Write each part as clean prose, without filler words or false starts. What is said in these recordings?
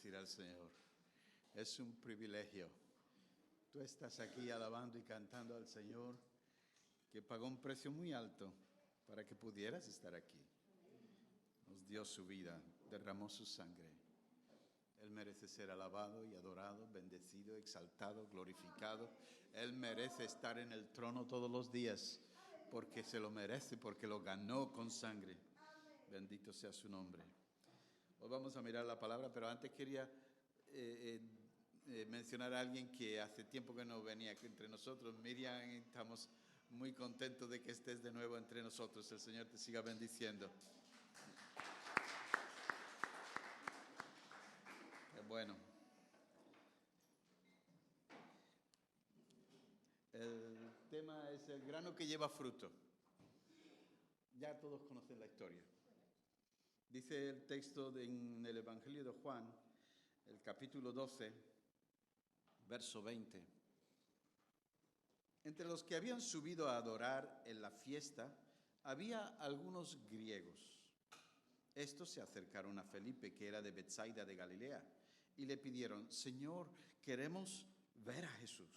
bendecir al Señor. Es un privilegio. Tú estás aquí alabando y cantando al Señor, que pagó un precio muy alto para que pudieras estar aquí. Nos dio su vida, derramó su sangre. Él merece ser alabado y adorado, bendecido, exaltado, glorificado. Él merece estar en el trono todos los días, porque se lo merece, porque lo ganó con sangre. Bendito sea su nombre. Hoy vamos a mirar la palabra, pero antes quería mencionar a alguien que hace tiempo que no venía aquí entre nosotros. Miriam, estamos muy contentos de que estés de nuevo entre nosotros. El Señor te siga bendiciendo. Bueno, el tema es el grano que lleva fruto. Ya todos conocen la historia. Dice el texto en el Evangelio de Juan, el capítulo 12, verso 20. Entre los que habían subido a adorar en la fiesta, había algunos griegos. Estos se acercaron a Felipe, que era de Betsaida de Galilea, y le pidieron: Señor, queremos ver a Jesús.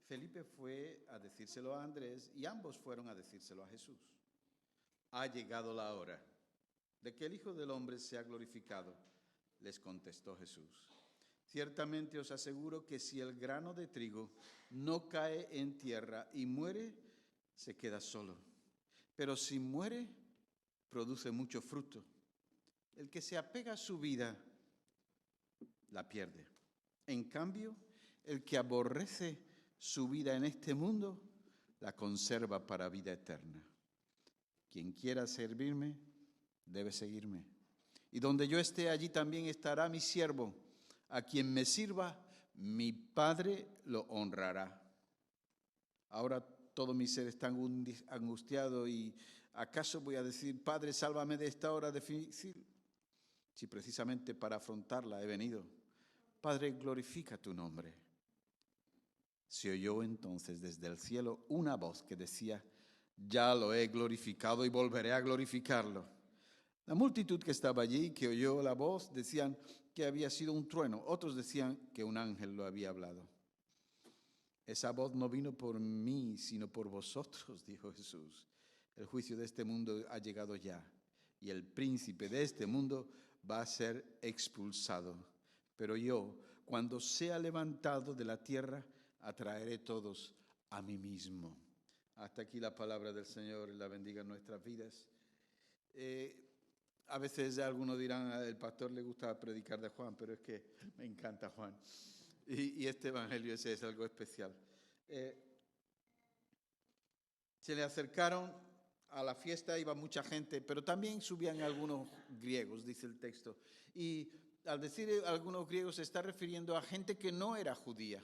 Felipe fue a decírselo a Andrés y ambos fueron a decírselo a Jesús. Ha llegado la hora de que el Hijo del Hombre sea glorificado, les contestó Jesús. Ciertamente os aseguro que si el grano de trigo no cae en tierra y muere, se queda solo. Pero si muere, produce mucho fruto. El que se apega a su vida, la pierde. En cambio, el que aborrece su vida en este mundo, la conserva para vida eterna. Quien quiera servirme, debe seguirme. Y donde yo esté, allí también estará mi siervo. A quien me sirva, mi Padre lo honrará. Ahora todo mi ser está angustiado y ¿acaso voy a decir: Padre, sálvame de esta hora difícil? Si precisamente para afrontarla he venido. Padre, glorifica tu nombre. Se oyó entonces desde el cielo una voz que decía: ya lo he glorificado y volveré a glorificarlo. La multitud que estaba allí, que oyó la voz, decían que había sido un trueno. Otros decían que un ángel lo había hablado. Esa voz no vino por mí, sino por vosotros, dijo Jesús. El juicio de este mundo ha llegado ya, y el príncipe de este mundo va a ser expulsado. Pero yo, cuando sea levantado de la tierra, atraeré todos a mí mismo. Hasta aquí la palabra del Señor, y la bendiga en nuestras vidas. A veces algunos dirán: al pastor le gusta predicar de Juan, pero es que me encanta Juan. Y este evangelio ese es algo especial. Se le acercaron a la fiesta, iba mucha gente, pero también subían algunos griegos, dice el texto. Y al decir algunos griegos se está refiriendo a gente que no era judía,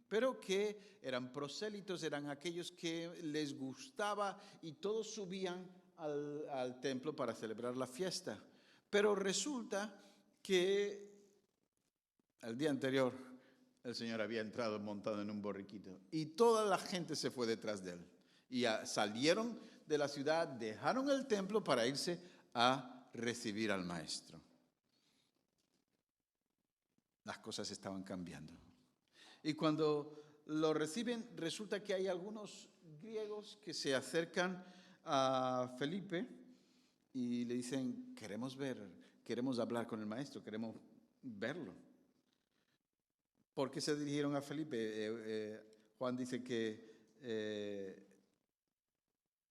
pero que eran prosélitos, eran aquellos que les gustaba y todos subían al templo para celebrar la fiesta. Pero resulta que el día anterior el Señor había entrado montado en un borriquito y toda la gente se fue detrás de él. Y salieron de la ciudad, dejaron el templo para irse a recibir al Maestro. Las cosas estaban cambiando. Y cuando lo reciben, resulta que hay algunos griegos que se acercan a Felipe y le dicen: queremos hablar con el Maestro, queremos verlo. ¿Por qué se dirigieron a Felipe? Juan dice que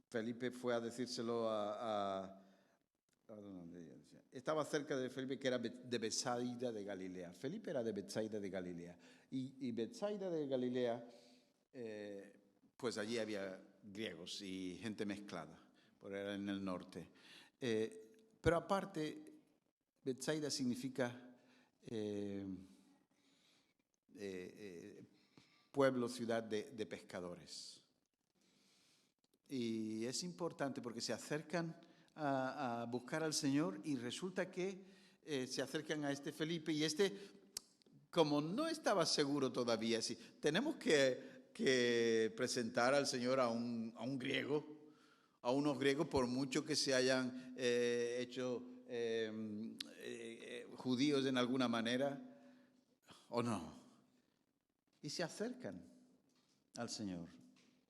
Felipe fue a decírselo estaba cerca de Felipe, que era de Betsaida de Galilea. Felipe era de Betsaida de Galilea. Y Betsaida de Galilea, pues allí había griegos y gente mezclada, porque era en el norte. Pero aparte, Betsaida significa pueblo, ciudad de pescadores. Y es importante porque se acercan a buscar al Señor y resulta que se acercan a este Felipe y como no estaba seguro todavía, si tenemos que presentar al Señor a un griego, a unos griegos, por mucho que se hayan hecho judíos en alguna manera o no. Y se acercan al Señor.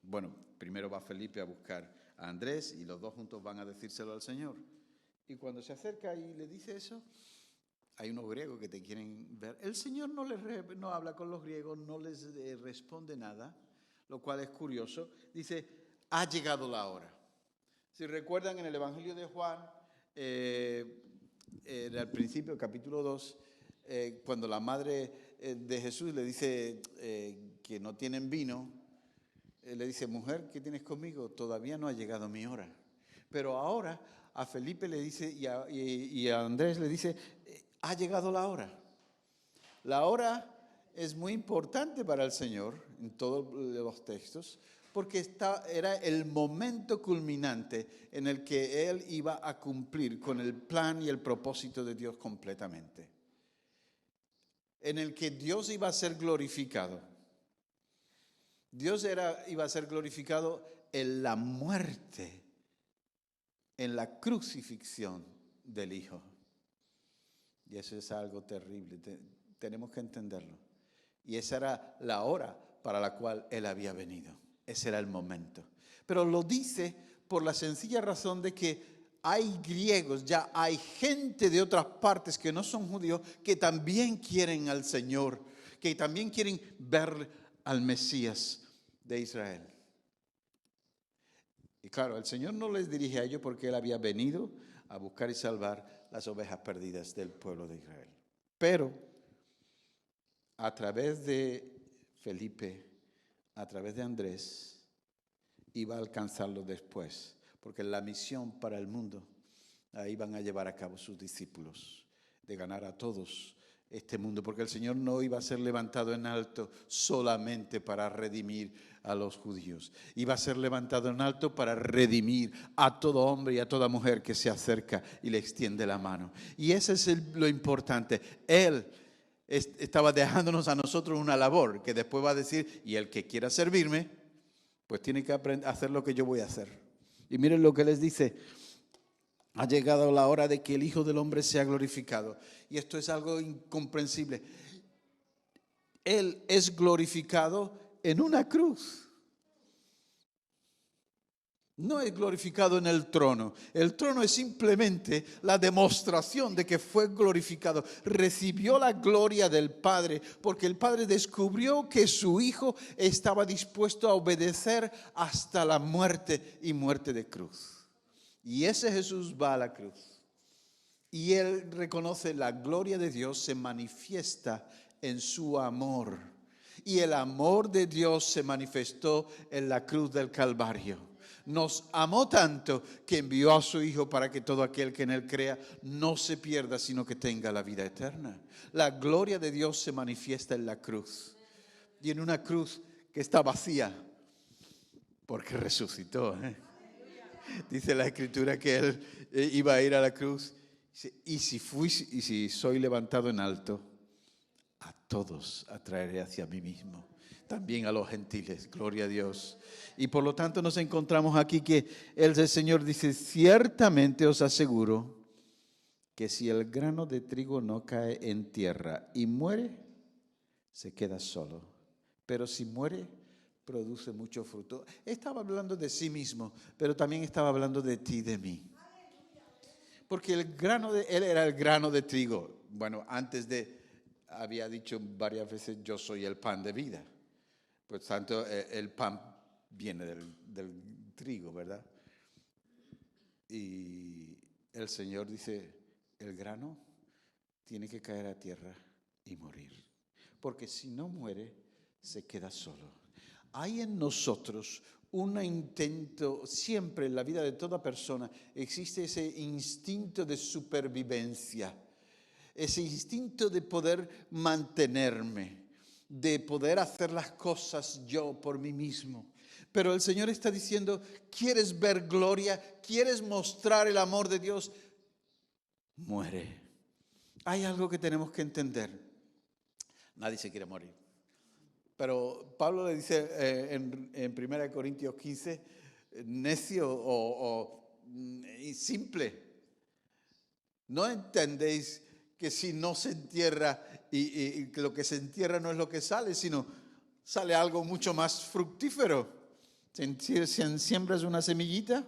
Bueno, primero va Felipe a buscar a Andrés y los dos juntos van a decírselo al Señor. Y cuando se acerca y le dice eso, hay unos griegos que te quieren ver. El Señor no habla con los griegos, no les responde nada, lo cual es curioso. Dice, ha llegado la hora. Si recuerdan en el Evangelio de Juan, al principio, capítulo 2, cuando la madre de Jesús le dice que no tienen vino, le dice, mujer, ¿qué tienes conmigo? Todavía no ha llegado mi hora. Pero ahora a Felipe le dice y a Andrés le dice, ha llegado la hora. La hora es muy importante para el Señor en todos los textos, porque era el momento culminante en el que Él iba a cumplir con el plan y el propósito de Dios completamente. En el que Dios iba a ser glorificado. Dios iba a ser glorificado en la muerte, en la crucifixión del Hijo. Y eso es algo terrible, tenemos que entenderlo. Y esa era la hora para la cual Él había venido. Ese era el momento. Pero lo dice por la sencilla razón de que hay griegos, ya hay gente de otras partes que no son judíos, que también quieren al Señor, que también quieren ver al Mesías de Israel. Y claro, el Señor no les dirige a ellos porque Él había venido a buscar y salvar las ovejas perdidas del pueblo de Israel. Pero a través de Felipe, a través de Andrés, iba a alcanzarlo después, porque la misión para el mundo, ahí van a llevar a cabo sus discípulos, de ganar a todos este mundo, porque el Señor no iba a ser levantado en alto solamente para redimir a los judíos, iba a ser levantado en alto para redimir a todo hombre y a toda mujer que se acerca y le extiende la mano. Y ese es lo importante. Él estaba dejándonos a nosotros una labor que después va a decir, y el que quiera servirme, pues tiene que aprender a hacer lo que yo voy a hacer. Y miren lo que les dice, ha llegado la hora de que el Hijo del Hombre sea glorificado. Y esto es algo incomprensible. Él es glorificado en una cruz. No es glorificado en el trono. El trono es simplemente la demostración de que fue glorificado. Recibió la gloria del Padre porque el Padre descubrió que su Hijo estaba dispuesto a obedecer hasta la muerte y muerte de cruz. Y ese Jesús va a la cruz. Y Él reconoce la gloria de Dios se manifiesta en su amor. Y el amor de Dios se manifestó en la cruz del Calvario. Nos amó tanto que envió a su Hijo para que todo aquel que en Él crea no se pierda, sino que tenga la vida eterna. La gloria de Dios se manifiesta en la cruz. Y en una cruz que está vacía, porque resucitó. Dice la Escritura que Él iba a ir a la cruz. Y si soy levantado en alto, a todos atraeré hacia mí mismo. También a los gentiles, gloria a Dios. Y por lo tanto nos encontramos aquí que el Señor dice, ciertamente os aseguro que si el grano de trigo no cae en tierra y muere, se queda solo. Pero si muere, produce mucho fruto. Estaba hablando de sí mismo, pero también estaba hablando de ti y de mí. Porque él era el grano de trigo. Bueno, había dicho varias veces, yo soy el pan de vida. Por tanto, el pan viene del trigo, ¿verdad? Y el Señor dice, el grano tiene que caer a tierra y morir. Porque si no muere, se queda solo. Hay en nosotros un intento, siempre en la vida de toda persona, existe ese instinto de supervivencia, ese instinto de poder mantenerme, de poder hacer las cosas yo por mí mismo. Pero el Señor está diciendo, ¿quieres ver gloria? ¿Quieres mostrar el amor de Dios? Muere. Hay algo que tenemos que entender. Nadie se quiere morir. Pero Pablo le dice en 1 Corintios 15, necio o simple. ¿No entendéis que si no se entierra y lo que se entierra no es lo que sale, sino sale algo mucho más fructífero. Siembras una semillita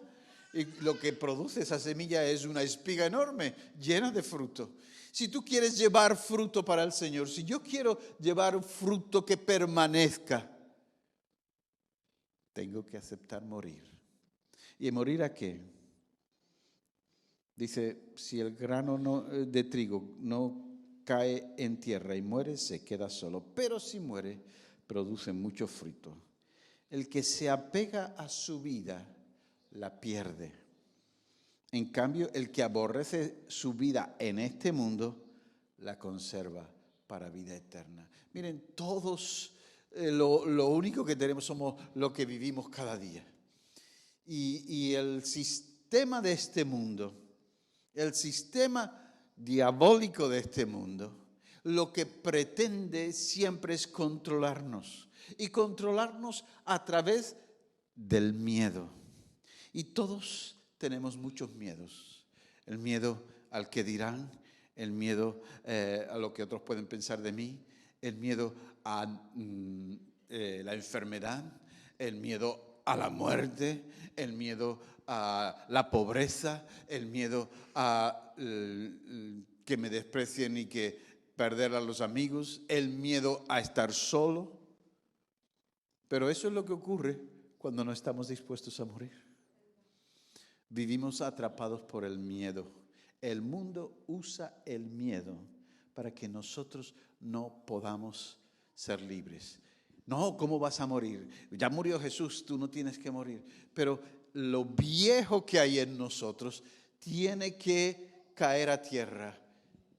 y lo que produce esa semilla es una espiga enorme, llena de fruto. Si tú quieres llevar fruto para el Señor, si yo quiero llevar fruto que permanezca, tengo que aceptar morir. ¿Y morir a qué? Dice, si el grano de trigo no cae en tierra y muere, se queda solo. Pero si muere, produce mucho fruto. El que se apega a su vida, la pierde. En cambio, el que aborrece su vida en este mundo, la conserva para vida eterna. Miren, todos lo único que tenemos somos lo que vivimos cada día. Y el sistema de este mundo, el sistema diabólico de este mundo, lo que pretende siempre es controlarnos. Y controlarnos a través del miedo. Y todos tenemos muchos miedos. El miedo al que dirán, el miedo a lo que otros pueden pensar de mí, el miedo a la enfermedad, el miedo a la muerte, el miedo a la pobreza, el miedo a que me desprecien y que perder a los amigos, el miedo a estar solo. Pero eso es lo que ocurre cuando no estamos dispuestos a morir. Vivimos atrapados por el miedo. El mundo usa el miedo para que nosotros no podamos ser libres. No, ¿cómo vas a morir? Ya murió Jesús, tú no tienes que morir. Pero lo viejo que hay en nosotros tiene que caer a tierra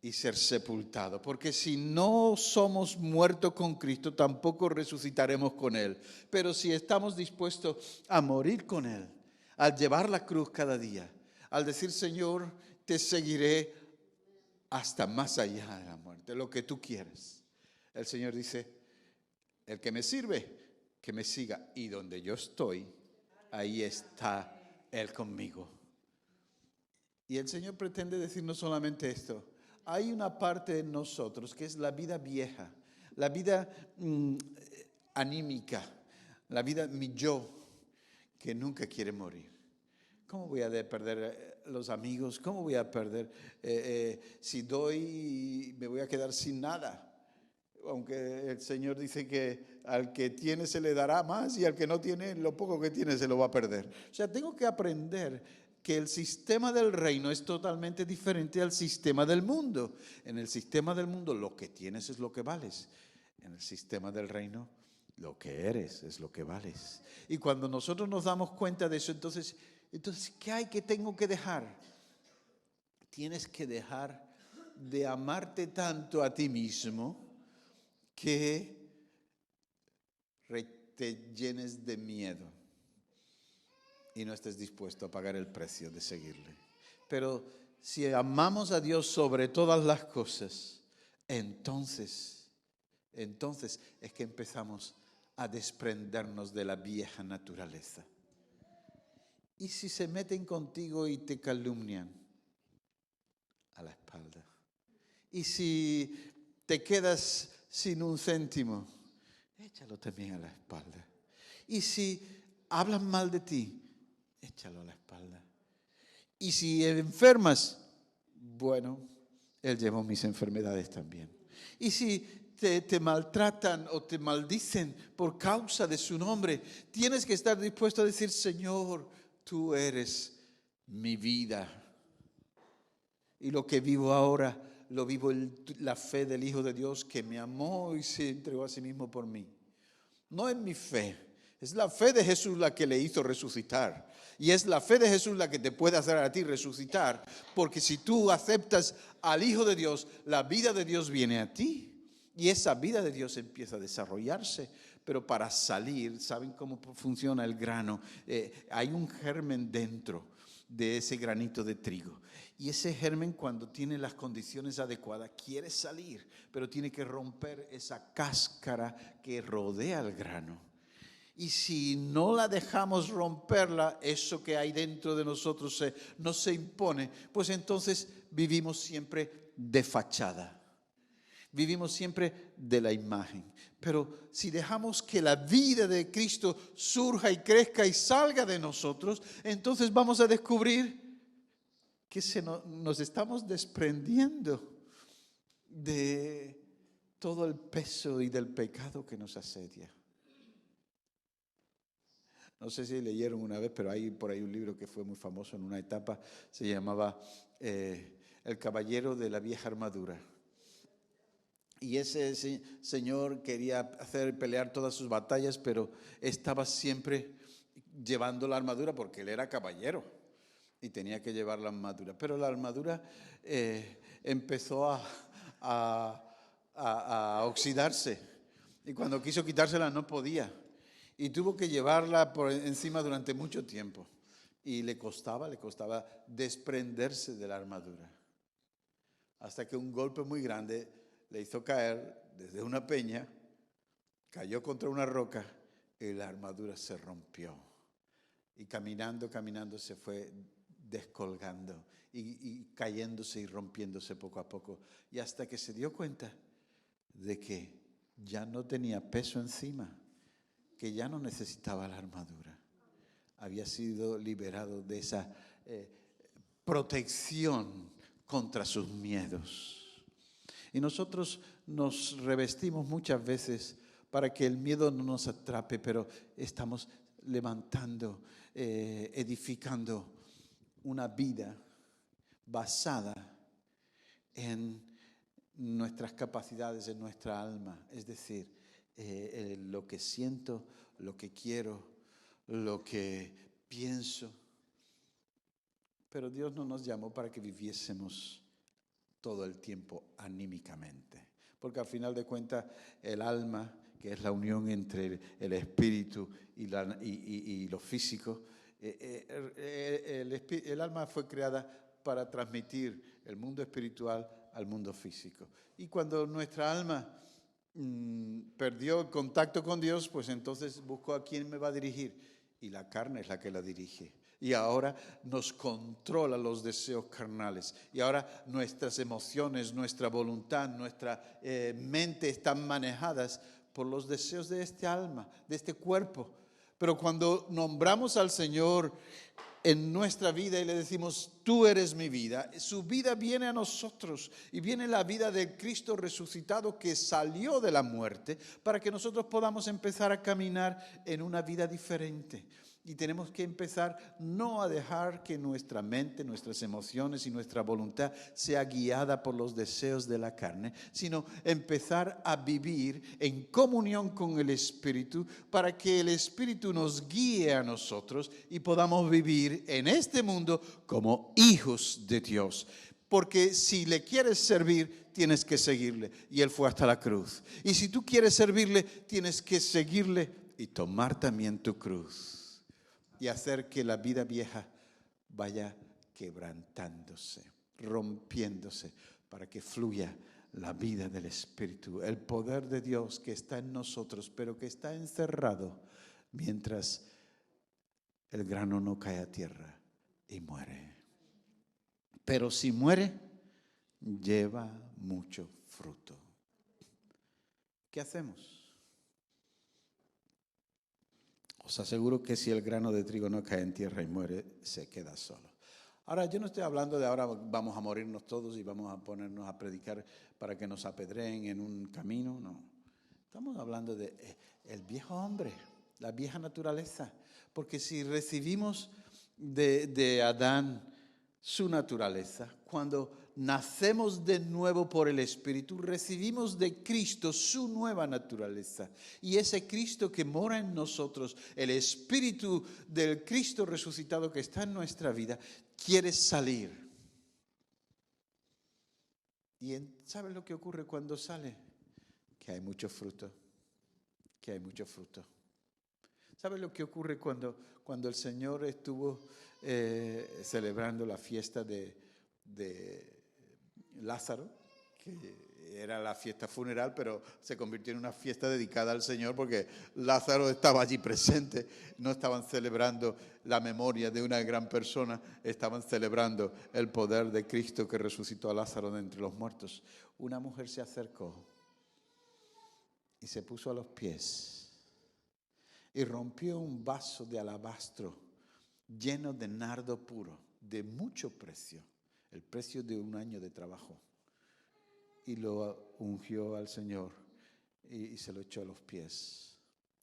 y ser sepultado. Porque si no somos muertos con Cristo, tampoco resucitaremos con Él. Pero si estamos dispuestos a morir con Él, al llevar la cruz cada día, al decir, Señor, te seguiré hasta más allá de la muerte, lo que tú quieres. El Señor dice, el que me sirve, que me siga. Y donde yo estoy, ahí está Él conmigo. Y el Señor pretende decirnos solamente esto. Hay una parte en nosotros que es la vida vieja, la vida anímica, la vida mi yo, que nunca quiere morir. ¿Cómo voy a perder los amigos? ¿Cómo voy a perder? Si doy, me voy a quedar sin nada. Aunque el Señor dice que al que tiene se le dará más y al que no tiene, lo poco que tiene se lo va a perder. O sea, tengo que aprender que el sistema del reino es totalmente diferente al sistema del mundo. En el sistema del mundo lo que tienes es lo que vales. En el sistema del reino lo que eres es lo que vales. Y cuando nosotros nos damos cuenta de eso, entonces ¿qué hay que tengo que dejar? Tienes que dejar de amarte tanto a ti mismo que te llenes de miedo y no estés dispuesto a pagar el precio de seguirle. Pero si amamos a Dios sobre todas las cosas, entonces es que empezamos a desprendernos de la vieja naturaleza. Y si se meten contigo y te calumnian, a la espalda. Y si te quedas sin un céntimo, échalo también a la espalda. Y si hablan mal de ti, échalo a la espalda. Y si enfermas, bueno, Él llevó mis enfermedades también. Y si te maltratan o te maldicen por causa de su nombre, tienes que estar dispuesto a decir, Señor, tú eres mi vida. Y lo que vivo ahora, lo vivo la fe del Hijo de Dios que me amó y se entregó a sí mismo por mí. No es mi fe, es la fe de Jesús la que le hizo resucitar. Y es la fe de Jesús la que te puede hacer a ti resucitar. Porque si tú aceptas al Hijo de Dios, la vida de Dios viene a ti. Y esa vida de Dios empieza a desarrollarse. Pero para salir, ¿saben cómo funciona el grano? Hay un germen dentro de ese granito de trigo. Y ese germen, cuando tiene las condiciones adecuadas, quiere salir, pero tiene que romper esa cáscara que rodea el grano. Y si no la dejamos romperla, eso que hay dentro de nosotros no se impone, pues entonces vivimos siempre de fachada. Vivimos siempre de la imagen. Pero si dejamos que la vida de Cristo surja y crezca y salga de nosotros, entonces vamos a descubrir que nos estamos desprendiendo de todo el peso y del pecado que nos asedia. No sé si leyeron una vez, pero hay por ahí un libro que fue muy famoso en una etapa, se llamaba El caballero de la vieja armadura. Y ese señor quería hacer pelear todas sus batallas, pero estaba siempre llevando la armadura porque él era caballero y tenía que llevar la armadura. Pero la armadura empezó a oxidarse y cuando quiso quitársela no podía. Y tuvo que llevarla por encima durante mucho tiempo. Y le costaba desprenderse de la armadura. Hasta que un golpe muy grande le hizo caer desde una peña, cayó contra una roca y la armadura se rompió. Y caminando se fue descolgando y cayéndose y rompiéndose poco a poco. Y hasta que se dio cuenta de que ya no tenía peso encima, que ya no necesitaba la armadura. Había sido liberado de esa protección contra sus miedos. Y nosotros nos revestimos muchas veces para que el miedo no nos atrape, pero estamos levantando, edificando una vida basada en nuestras capacidades, en nuestra alma. Es decir, lo que siento, lo que quiero, lo que pienso. Pero Dios no nos llamó para que viviésemos todo el tiempo anímicamente. Porque al final de cuentas el alma, que es la unión entre el espíritu y lo físico, el alma fue creada para transmitir el mundo espiritual al mundo físico. Y cuando nuestra alma perdió el contacto con Dios, pues entonces buscó a quién me va a dirigir. Y la carne es la que la dirige. Y ahora nos controla los deseos carnales. Y ahora nuestras emociones, nuestra voluntad, nuestra mente están manejadas por los deseos de este alma, de este cuerpo. Pero cuando nombramos al Señor en nuestra vida y le decimos, tú eres mi vida, su vida viene a nosotros y viene la vida del Cristo resucitado que salió de la muerte para que nosotros podamos empezar a caminar en una vida diferente. Y tenemos que empezar no a dejar que nuestra mente, nuestras emociones y nuestra voluntad sea guiada por los deseos de la carne, sino empezar a vivir en comunión con el Espíritu para que el Espíritu nos guíe a nosotros y podamos vivir en este mundo como hijos de Dios. Porque si le quieres servir, tienes que seguirle. Y Él fue hasta la cruz. Y si tú quieres servirle, tienes que seguirle y tomar también tu cruz. Y hacer que la vida vieja vaya quebrantándose, rompiéndose, para que fluya la vida del Espíritu, el poder de Dios que está en nosotros, pero que está encerrado mientras el grano no cae a tierra y muere. Pero si muere, lleva mucho fruto. ¿Qué hacemos? Os aseguro que si el grano de trigo no cae en tierra y muere, se queda solo. Ahora, yo no estoy hablando de ahora vamos a morirnos todos y vamos a ponernos a predicar para que nos apedreen en un camino, no. Estamos hablando de el viejo hombre, la vieja naturaleza. Porque si recibimos de Adán su naturaleza, cuando nacemos de nuevo por el Espíritu, recibimos de Cristo su nueva naturaleza. Y ese Cristo que mora en nosotros, el Espíritu del Cristo resucitado que está en nuestra vida, quiere salir. ¿Y sabes lo que ocurre cuando sale? Que hay mucho fruto. Que hay mucho fruto. ¿Sabes lo que ocurre cuando el Señor estuvo celebrando la fiesta de Lázaro, que era la fiesta funeral, pero se convirtió en una fiesta dedicada al Señor porque Lázaro estaba allí presente. No estaban celebrando la memoria de una gran persona, estaban celebrando el poder de Cristo que resucitó a Lázaro de entre los muertos. Una mujer se acercó y se puso a los pies y rompió un vaso de alabastro lleno de nardo puro, de mucho precio, el precio de un año de trabajo. Y lo ungió al Señor y se lo echó a los pies.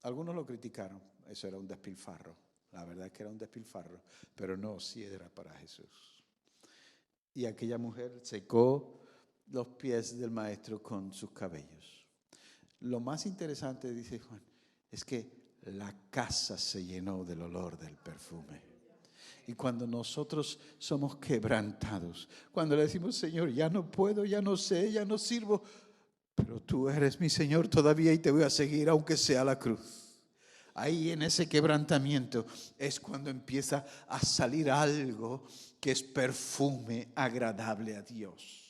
Algunos lo criticaron, eso era un despilfarro. La verdad es que era un despilfarro, pero no, sí era para Jesús. Y aquella mujer secó los pies del maestro con sus cabellos. Lo más interesante, dice Juan, es que la casa se llenó del olor del perfume. Y cuando nosotros somos quebrantados, cuando le decimos, Señor, ya no puedo, ya no sé, ya no sirvo, pero tú eres mi Señor todavía y te voy a seguir aunque sea la cruz. Ahí en ese quebrantamiento es cuando empieza a salir algo que es perfume agradable a Dios.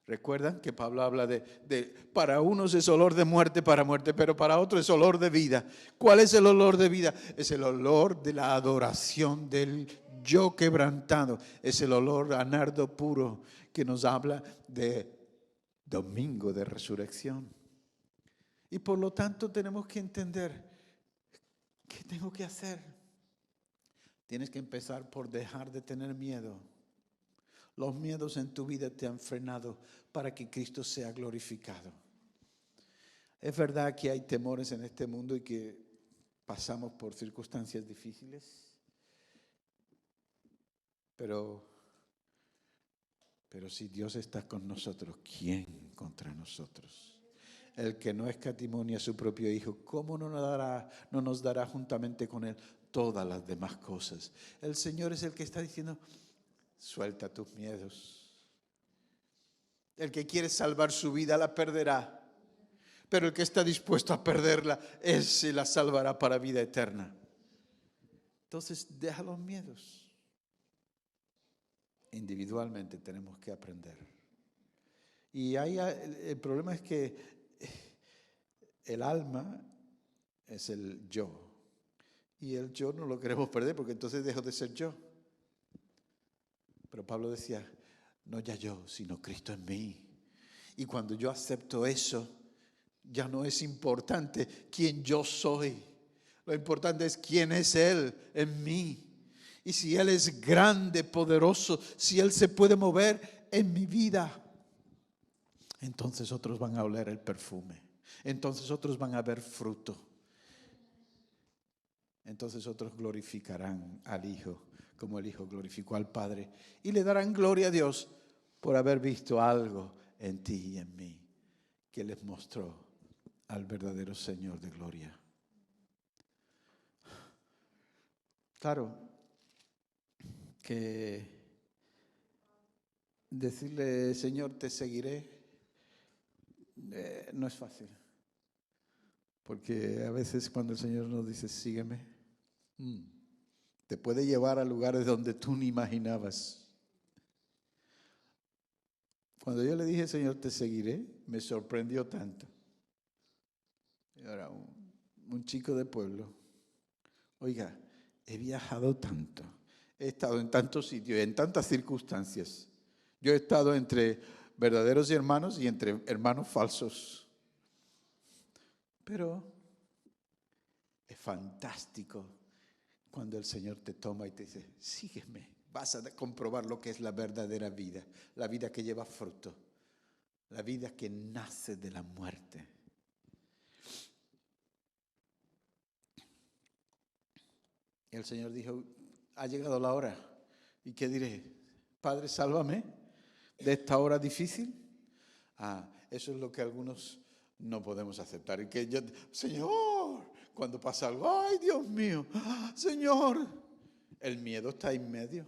¿Recuerdan que Pablo habla de para unos es olor de muerte para muerte, pero para otros es olor de vida? ¿Cuál es el olor de vida? Es el olor de la adoración del yo quebrantado. Es el olor a nardo puro que nos habla de domingo de resurrección. Y por lo tanto tenemos que entender, ¿qué tengo que hacer? Tienes que empezar por dejar de tener miedo. Los miedos en tu vida te han frenado para que Cristo sea glorificado. Es verdad que hay temores en este mundo y que pasamos por circunstancias difíciles, pero si Dios está con nosotros, ¿quién contra nosotros? El que no escatimó ni a su propio Hijo, ¿cómo no nos dará juntamente con Él todas las demás cosas? El Señor es el que está diciendo, suelta tus miedos. El que quiere salvar su vida la perderá, pero el que está dispuesto a perderla, ese la salvará para vida eterna. Entonces, deja los miedos. Individualmente tenemos que aprender. Y ahí el problema es que el alma es el yo. Y el yo no lo queremos perder porque entonces dejo de ser yo. Pero Pablo decía, no ya yo, sino Cristo en mí. Y cuando yo acepto eso, ya no es importante quién yo soy. Lo importante es quién es Él en mí. Y si Él es grande, poderoso, si Él se puede mover en mi vida, entonces otros van a oler el perfume. Entonces otros van a ver fruto. Entonces otros glorificarán al Hijo como el Hijo glorificó al Padre. Y le darán gloria a Dios por haber visto algo en ti y en mí que les mostró al verdadero Señor de gloria. Claro que decirle, Señor, te seguiré, no es fácil. Porque a veces cuando el Señor nos dice, sígueme, te puede llevar a lugares donde tú ni imaginabas. Cuando yo le dije, Señor, te seguiré, me sorprendió tanto. Era un chico de pueblo. Oiga, he viajado tanto, he estado en tantos sitios, en tantas circunstancias. Yo he estado entre verdaderos hermanos y entre hermanos falsos. Pero es fantástico cuando el Señor te toma y te dice, sígueme, vas a comprobar lo que es la verdadera vida, la vida que lleva fruto, la vida que nace de la muerte. Y el Señor dijo, ha llegado la hora. ¿Y qué diré? Padre, sálvame de esta hora difícil. Eso es lo que algunos no podemos aceptar. Y que yo, Señor, cuando pasa algo, ay Dios mío, Señor, el miedo está en medio.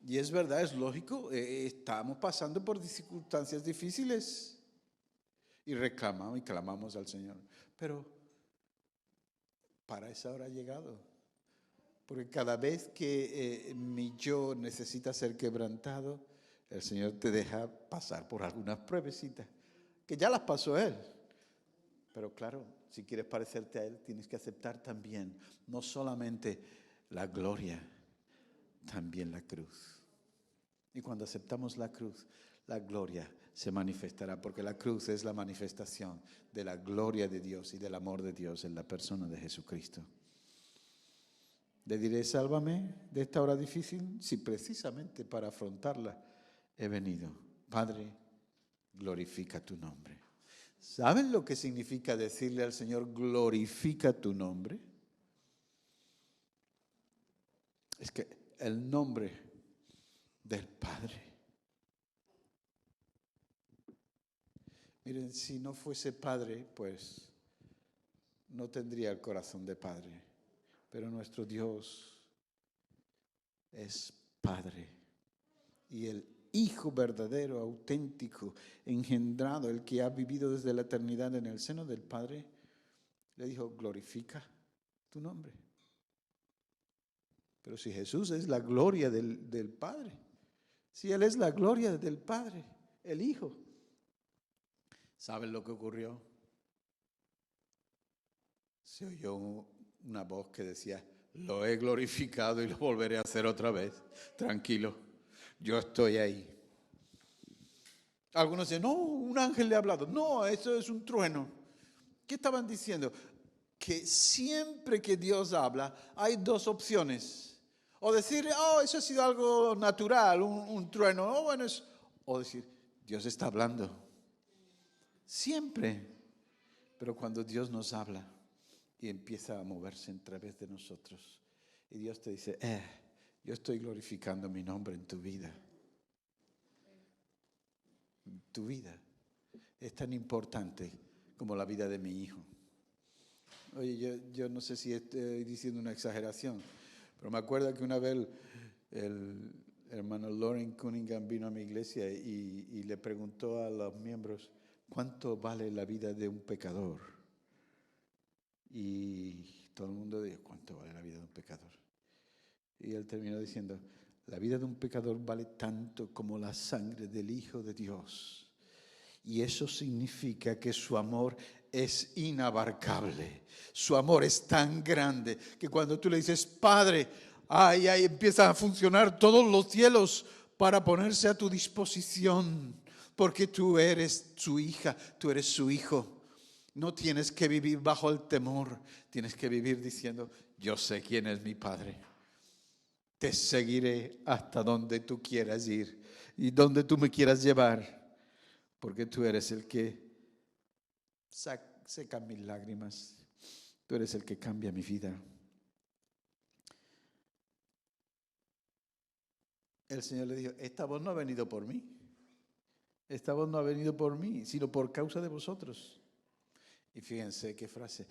Y es verdad, es lógico, estamos pasando por circunstancias difíciles. Y reclamamos y clamamos al Señor. Pero para esa hora ha llegado. Porque cada vez que mi yo necesita ser quebrantado, El Señor te deja pasar por algunas pruebecitas, que ya las pasó Él. Pero claro, si quieres parecerte a Él, tienes que aceptar también, no solamente la gloria, también la cruz. Y cuando aceptamos la cruz, la gloria se manifestará, porque la cruz es la manifestación de la gloria de Dios y del amor de Dios en la persona de Jesucristo. Le diré, sálvame de esta hora difícil, si precisamente para afrontarla he venido. Padre, glorifica tu nombre. ¿Saben lo que significa decirle al Señor, glorifica tu nombre? Es que el nombre del Padre. Miren, si no fuese Padre, pues no tendría el corazón de Padre. Pero nuestro Dios es Padre. Y el Hijo verdadero, auténtico, engendrado, el que ha vivido desde la eternidad en el seno del Padre, le dijo, glorifica tu nombre. Pero si Jesús es la gloria del Padre, si Él es la gloria del Padre, el Hijo, ¿saben lo que ocurrió? Se oyó una voz que decía, lo he glorificado y lo volveré a hacer otra vez. Tranquilo, yo estoy ahí. Algunos dicen, no, un ángel le ha hablado. No, eso es un trueno. ¿Qué estaban diciendo? Que siempre que Dios habla, hay dos opciones. O decir, oh, eso ha sido algo natural, un trueno. Oh, bueno, o decir, Dios está hablando. Siempre. Pero cuando Dios nos habla y empieza a moverse a través de nosotros, y Dios te dice, yo estoy glorificando mi nombre en tu vida. Tu vida es tan importante como la vida de mi hijo. Oye, yo no sé si estoy diciendo una exageración, pero me acuerdo que una vez el hermano Loren Cunningham vino a mi iglesia y le preguntó a los miembros, ¿cuánto vale la vida de un pecador? Y todo el mundo dijo, ¿cuánto vale la vida de un pecador? Y él terminó diciendo, la vida de un pecador vale tanto como la sangre del Hijo de Dios. Y eso significa que su amor es inabarcable. Su amor es tan grande que cuando tú le dices, Padre, ahí empiezan a funcionar todos los cielos para ponerse a tu disposición. Porque tú eres su hija, tú eres su hijo. No tienes que vivir bajo el temor. Tienes que vivir diciendo, yo sé quién es mi Padre. Te seguiré hasta donde tú quieras ir y donde tú me quieras llevar. Porque tú eres el que seca mis lágrimas. Tú eres el que cambia mi vida. El Señor le dijo, esta voz no ha venido por mí. Esta voz no ha venido por mí, sino por causa de vosotros. Y fíjense qué frase.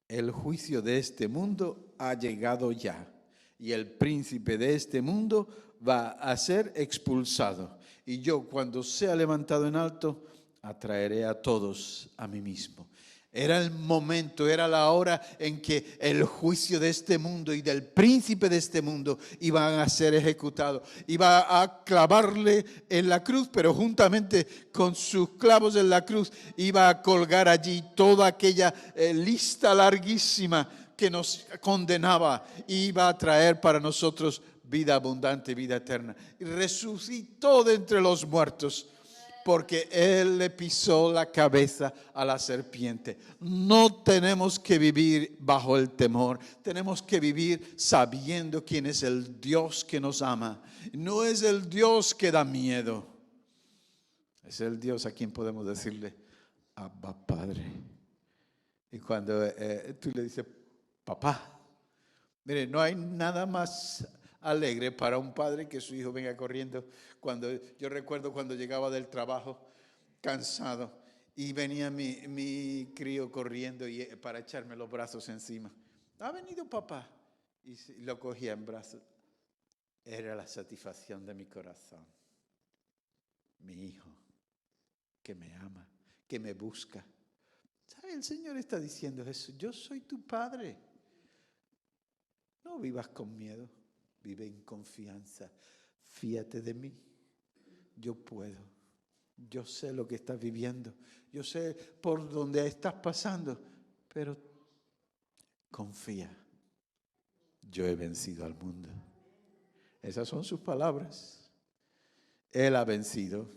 El juicio de este mundo ha llegado ya. Y el príncipe de este mundo va a ser expulsado. Y yo, cuando sea levantado en alto, atraeré a todos a mí mismo. Era el momento, era la hora en que el juicio de este mundo y del príncipe de este mundo iban a ser ejecutados. Iba a clavarle en la cruz, pero juntamente con sus clavos en la cruz iba a colgar allí toda aquella lista larguísima que nos condenaba. Iba a traer para nosotros vida abundante, vida eterna. Y resucitó de entre los muertos, porque Él le pisó la cabeza a la serpiente. No tenemos que vivir bajo el temor. Tenemos que vivir sabiendo quién es el Dios que nos ama. No es el Dios que da miedo. Es el Dios a quien podemos decirle, Abba Padre. Y cuando tú le dices, papá. Mire, no hay nada más alegre para un padre que su hijo venga corriendo. Yo recuerdo cuando llegaba del trabajo cansado y venía mi crío corriendo para echarme los brazos encima. ¿Ha venido papá? Y lo cogía en brazos. Era la satisfacción de mi corazón. Mi hijo, que me ama, que me busca. ¿Sabe? El Señor está diciendo eso. Yo soy tu padre. No vivas con miedo, vive en confianza. Fíate de mí. yo puedo. Yo sé lo que estás viviendo. Yo sé por dónde estás pasando. Pero confía. Yo he vencido al mundo. Esas son sus palabras. Él ha vencido.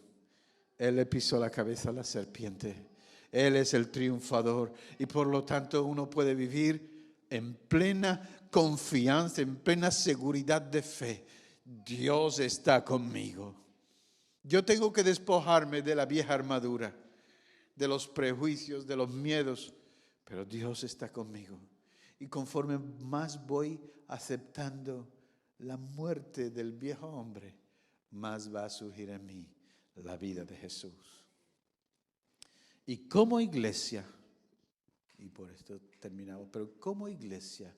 Él le pisó la cabeza a la serpiente. Él es el triunfador. Y por lo tanto uno puede vivir en plena confianza, en plena seguridad de fe. Dios está conmigo. Yo tengo que despojarme de la vieja armadura, de los prejuicios, de los miedos, pero Dios está conmigo. Y conforme más voy aceptando la muerte del viejo hombre, más va a surgir en mí la vida de Jesús. Y como iglesia, y por esto terminamos, pero como iglesia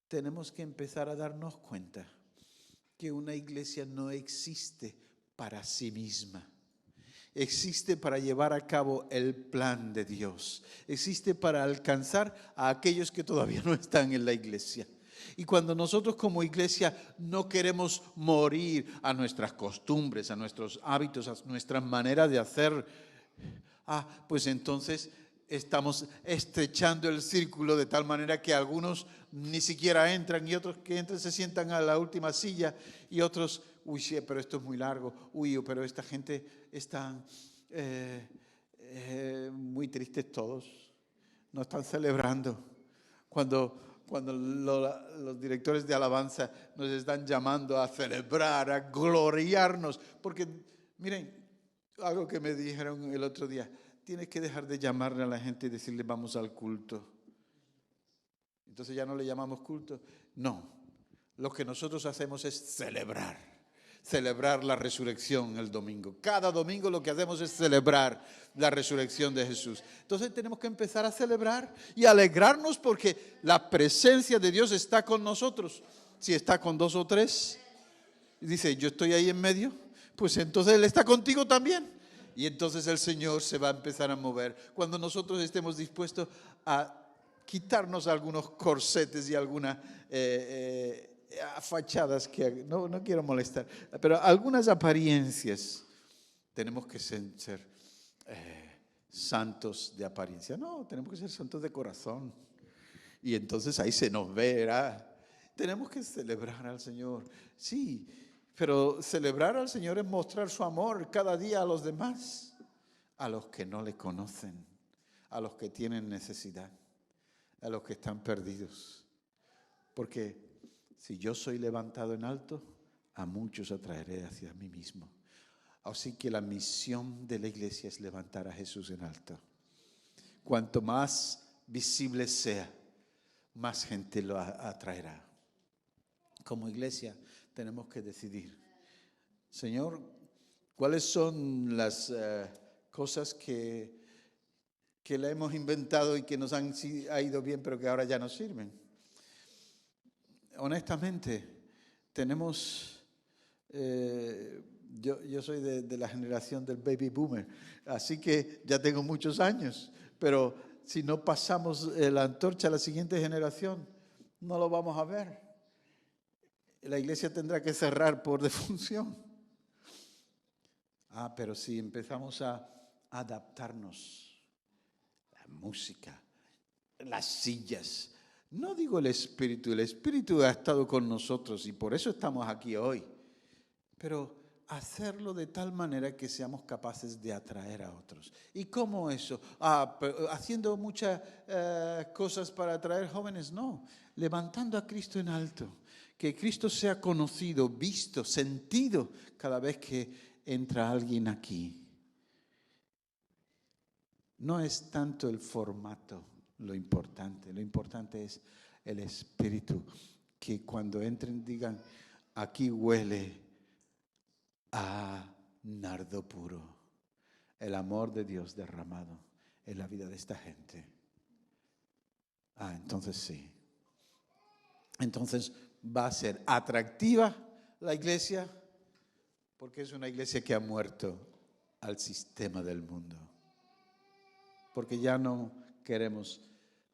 tenemos que empezar a darnos cuenta que una iglesia no existe para sí misma. Existe para llevar a cabo el plan de Dios. Existe para alcanzar a aquellos que todavía no están en la iglesia. Y cuando nosotros como iglesia no queremos morir a nuestras costumbres, a nuestros hábitos, a nuestra manera de hacer, pues entonces estamos estrechando el círculo de tal manera que algunos ni siquiera entran y otros que entran se sientan a la última silla y otros, uy, sí, pero esto es muy largo, uy, pero esta gente está muy tristes todos, no están celebrando. Cuando los directores de alabanza nos están llamando a celebrar, a gloriarnos, porque miren, algo que me dijeron el otro día, tienes que dejar de llamarle a la gente y decirle vamos al culto. Entonces ya no le llamamos culto. No, lo que nosotros hacemos es celebrar la resurrección el domingo. Cada domingo lo que hacemos es celebrar la resurrección de Jesús. Entonces tenemos que empezar a celebrar y alegrarnos porque la presencia de Dios está con nosotros. Si está con 2 o 3, dice yo estoy ahí en medio, pues entonces Él está contigo también. Y entonces el Señor se va a empezar a mover. Cuando nosotros estemos dispuestos a quitarnos algunos corsetes y algunas fachadas que no quiero molestar, pero algunas apariencias, tenemos que ser santos de apariencia. No, tenemos que ser santos de corazón. Y entonces ahí se nos verá. Tenemos que celebrar al Señor. Sí, pero celebrar al Señor es mostrar su amor cada día a los demás, a los que no le conocen, a los que tienen necesidad, a los que están perdidos. Porque si yo soy levantado en alto, a muchos atraeré hacia mí mismo. Así que la misión de la iglesia es levantar a Jesús en alto. Cuanto más visible sea, más gente lo atraerá. Como iglesia tenemos que decidir, Señor, ¿cuáles son las cosas que le hemos inventado y que nos ha ido bien pero que ahora ya no sirven? Honestamente, tenemos, yo soy de la generación del baby boomer, así que ya tengo muchos años, pero si no pasamos la antorcha a la siguiente generación, no lo vamos a ver. La iglesia tendrá que cerrar por defunción. Pero si empezamos a adaptarnos, la música, las sillas, no digo el Espíritu ha estado con nosotros y por eso estamos aquí hoy, pero hacerlo de tal manera que seamos capaces de atraer a otros. ¿Y cómo eso? Haciendo muchas cosas para atraer jóvenes, no, levantando a Cristo en alto, que Cristo sea conocido, visto, sentido cada vez que entra alguien aquí. No es tanto el formato lo importante es el espíritu, que cuando entren digan, aquí huele a nardo puro, el amor de Dios derramado en la vida de esta gente. Entonces sí. Entonces va a ser atractiva la iglesia, porque es una iglesia que ha muerto al sistema del mundo. Porque ya no queremos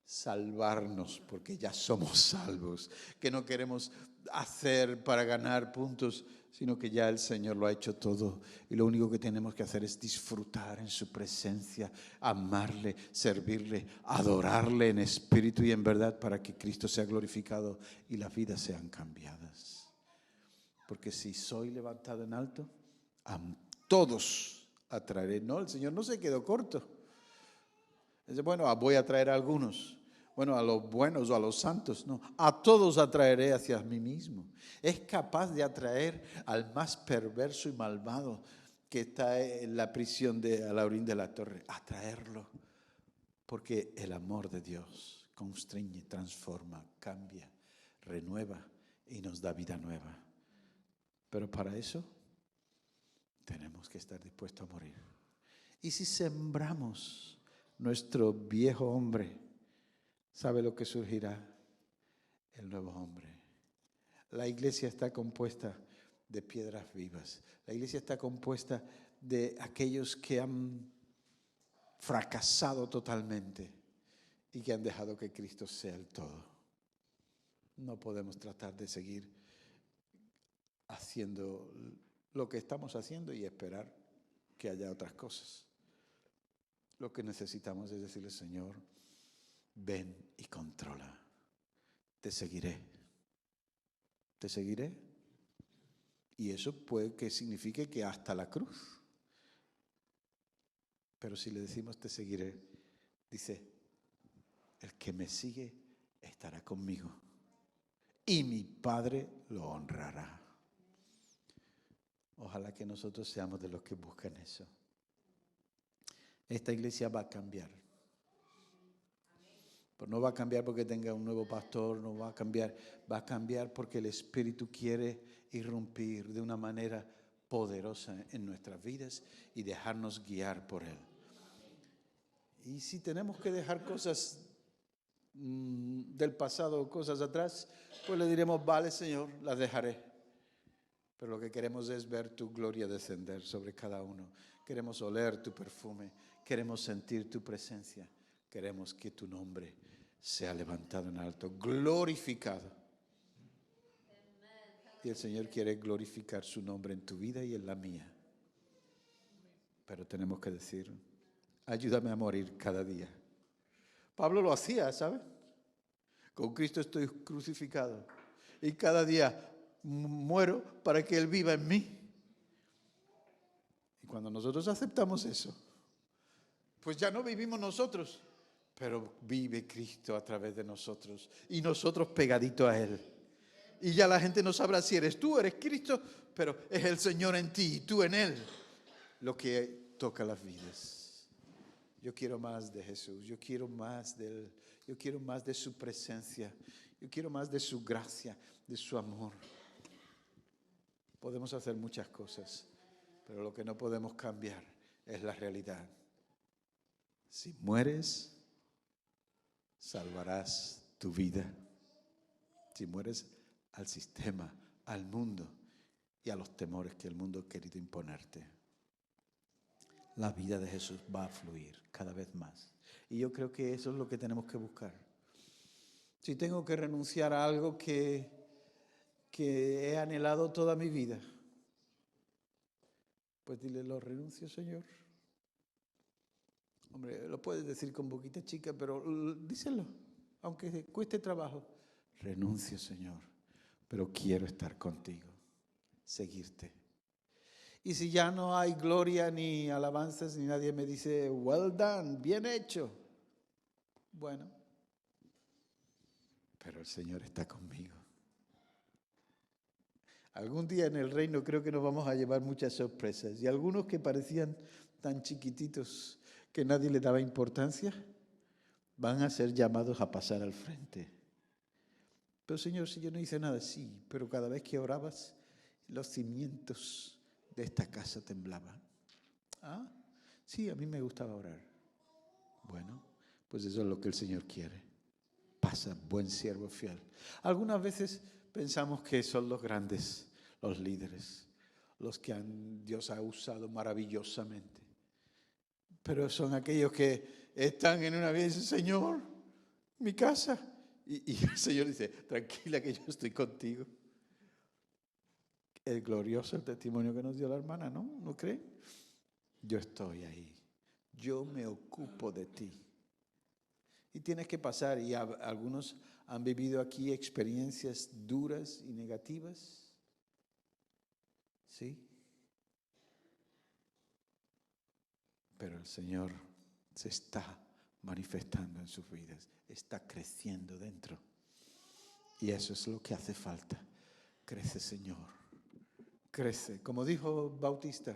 salvarnos, porque ya somos salvos. Que no queremos hacer para ganar puntos, sino que ya el Señor lo ha hecho todo. Y lo único que tenemos que hacer es disfrutar en su presencia, amarle, servirle, adorarle en espíritu y en verdad para que Cristo sea glorificado y las vidas sean cambiadas. Porque si soy levantado en alto, a todos atraeré. No, el Señor no se quedó corto. Dice, bueno, voy a traer a algunos. Bueno, a los buenos o a los santos, no. A todos atraeré hacia mí mismo. Es capaz de atraer al más perverso y malvado que está en la prisión a la orilla de la torre. Atraerlo. Porque el amor de Dios constriñe, transforma, cambia, renueva y nos da vida nueva. Pero para eso tenemos que estar dispuestos a morir. Y si sembramos nuestro viejo hombre, ¿sabe lo que surgirá? El nuevo hombre. La iglesia está compuesta de piedras vivas. La iglesia está compuesta de aquellos que han fracasado totalmente y que han dejado que Cristo sea el todo. No podemos tratar de seguir haciendo lo que estamos haciendo y esperar que haya otras cosas. Lo que necesitamos es decirle, Señor, ven y controla. Te seguiré. Te seguiré. Y eso puede que signifique que hasta la cruz. Pero si le decimos te seguiré, dice, el que me sigue estará conmigo y mi Padre lo honrará. Ojalá que nosotros seamos de los que buscan eso. Esta iglesia va a cambiar. Pero no va a cambiar porque tenga un nuevo pastor, no va a cambiar porque el Espíritu quiere irrumpir de una manera poderosa en nuestras vidas y dejarnos guiar por Él. Y si tenemos que dejar cosas del pasado, cosas atrás, pues le diremos, vale Señor, las dejaré. Pero lo que queremos es ver tu gloria descender sobre cada uno. Queremos oler tu perfume, queremos sentir tu presencia, queremos que tu nombre sea levantado en alto, glorificado. Y el Señor quiere glorificar su nombre en tu vida y en la mía. Pero tenemos que decir, ayúdame a morir cada día. Pablo lo hacía, ¿saben? Con Cristo estoy crucificado y cada día muero para que Él viva en mí. Y cuando nosotros aceptamos eso, pues ya no vivimos nosotros, pero vive Cristo a través de nosotros y nosotros pegaditos a Él. Y ya la gente no sabrá si eres tú, eres Cristo, pero es el Señor en ti y tú en Él lo que toca las vidas. Yo quiero más de Jesús, yo quiero más de Él, yo quiero más de su presencia, yo quiero más de su gracia, de su amor. Podemos hacer muchas cosas, pero lo que no podemos cambiar es la realidad. Si mueres, salvarás tu vida. Si mueres al sistema, al mundo y a los temores que el mundo ha querido imponerte, la vida de Jesús va a fluir cada vez más. Y yo creo que eso es lo que tenemos que buscar. Si tengo que renunciar a algo que he anhelado toda mi vida, pues dile, lo renuncio, Señor. Hombre, lo puedes decir con boquita chica, pero díselo, aunque cueste trabajo. Renuncio, Señor, pero quiero estar contigo, seguirte. Y si ya no hay gloria ni alabanzas, ni nadie me dice, well done, bien hecho. Bueno, pero el Señor está conmigo. Algún día en el reino creo que nos vamos a llevar muchas sorpresas. Y algunos que parecían tan chiquititos que nadie le daba importancia, van a ser llamados a pasar al frente. Pero Señor, si yo no hice nada, sí, pero cada vez que orabas, los cimientos de esta casa temblaban. Ah, sí, a mí me gustaba orar. Bueno, pues eso es lo que el Señor quiere. Pasa, buen siervo fiel. Algunas veces pensamos que son los grandes, los líderes, los que Dios ha usado maravillosamente. Pero son aquellos que están en una vida y dicen, Señor, mi casa. Y el Señor dice, tranquila que yo estoy contigo. Es glorioso el testimonio que nos dio la hermana, ¿no? ¿No cree? Yo estoy ahí. Yo me ocupo de ti. Y tienes que pasar, y algunos han vivido aquí experiencias duras y negativas. ¿Sí? Pero el Señor se está manifestando en sus vidas, está creciendo dentro. Y eso es lo que hace falta. Crece, Señor. Crece. Como dijo Bautista,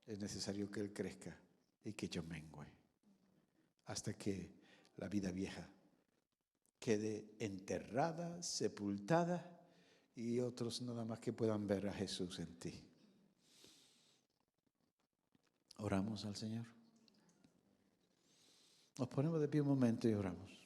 es necesario que Él crezca y que yo mengüe. Hasta que la vida vieja quede enterrada, sepultada, y otros nada más que puedan ver a Jesús en ti. Oramos al Señor. Nos ponemos de pie un momento y oramos.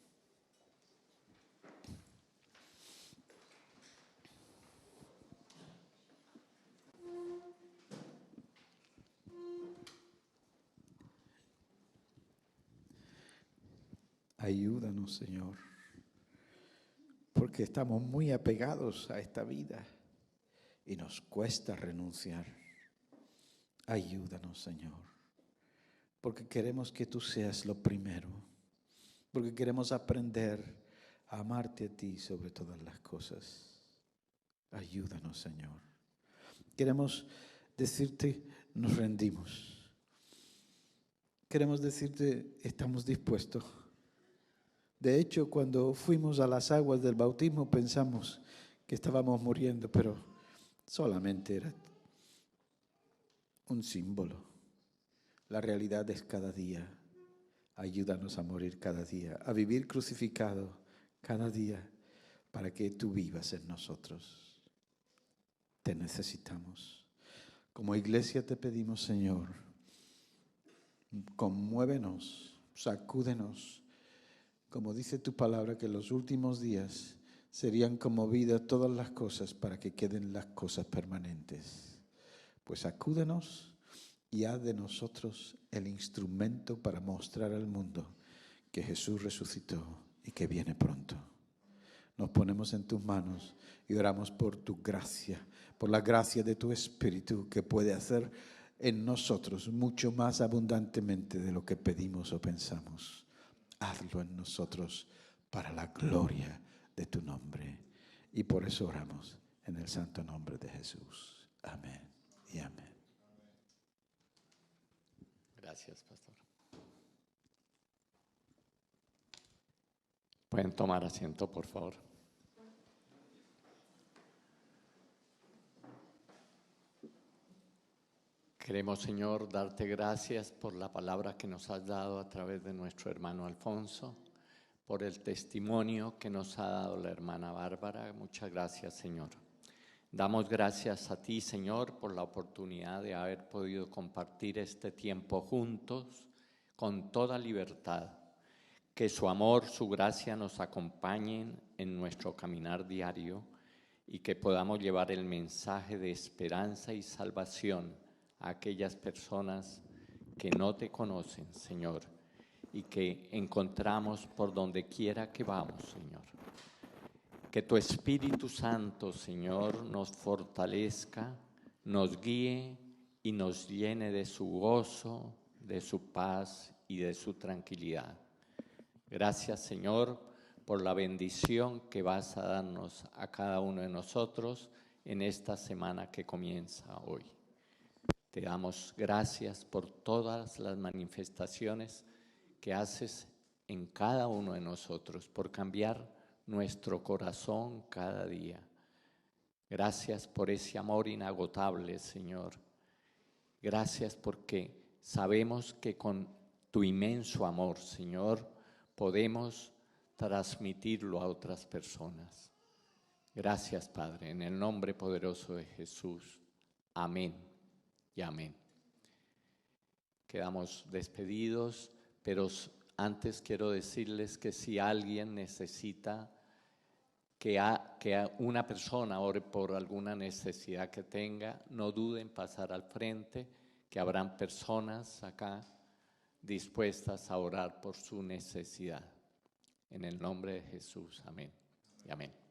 Ayúdanos, Señor, porque estamos muy apegados a esta vida y nos cuesta renunciar. Ayúdanos, Señor, porque queremos que tú seas lo primero, porque queremos aprender a amarte a ti sobre todas las cosas. Ayúdanos, Señor. Queremos decirte, nos rendimos. Queremos decirte, estamos dispuestos. De hecho, cuando fuimos a las aguas del bautismo pensamos que estábamos muriendo, pero solamente era un símbolo. La realidad es cada día. Ayúdanos a morir cada día, a vivir crucificado cada día, para que tú vivas en nosotros. Te necesitamos. Como iglesia te pedimos, Señor, conmuévenos, sacúdenos. Como dice tu palabra, que en los últimos días serían conmovidas todas las cosas para que queden las cosas permanentes. Pues sacúdenos y haz de nosotros el instrumento para mostrar al mundo que Jesús resucitó y que viene pronto. Nos ponemos en tus manos y oramos por tu gracia, por la gracia de tu Espíritu que puede hacer en nosotros mucho más abundantemente de lo que pedimos o pensamos. Hazlo en nosotros para la gloria de tu nombre. Y por eso oramos en el santo nombre de Jesús. Amén y amén. Gracias, pastor. Pueden tomar asiento, por favor. Queremos, Señor, darte gracias por la palabra que nos has dado a través de nuestro hermano Alfonso, por el testimonio que nos ha dado la hermana Bárbara. Muchas gracias, Señor. Damos gracias a ti, Señor, por la oportunidad de haber podido compartir este tiempo juntos con toda libertad. Que su amor, su gracia nos acompañen en nuestro caminar diario y que podamos llevar el mensaje de esperanza y salvación a aquellas personas que no te conocen, Señor, y que encontramos por donde quiera que vamos, Señor. Que tu Espíritu Santo, Señor, nos fortalezca, nos guíe y nos llene de su gozo, de su paz y de su tranquilidad. Gracias, Señor, por la bendición que vas a darnos a cada uno de nosotros en esta semana que comienza hoy. Te damos gracias por todas las manifestaciones que haces en cada uno de nosotros, por cambiar nuestro corazón cada día. Gracias por ese amor inagotable, Señor. Gracias porque sabemos que con tu inmenso amor, Señor, podemos transmitirlo a otras personas. Gracias, Padre, en el nombre poderoso de Jesús. Amén y amén. Quedamos despedidos, pero antes quiero decirles que si alguien necesita que una persona ore por alguna necesidad que tenga, no duden en pasar al frente, que habrán personas acá dispuestas a orar por su necesidad. En el nombre de Jesús, amén y amén.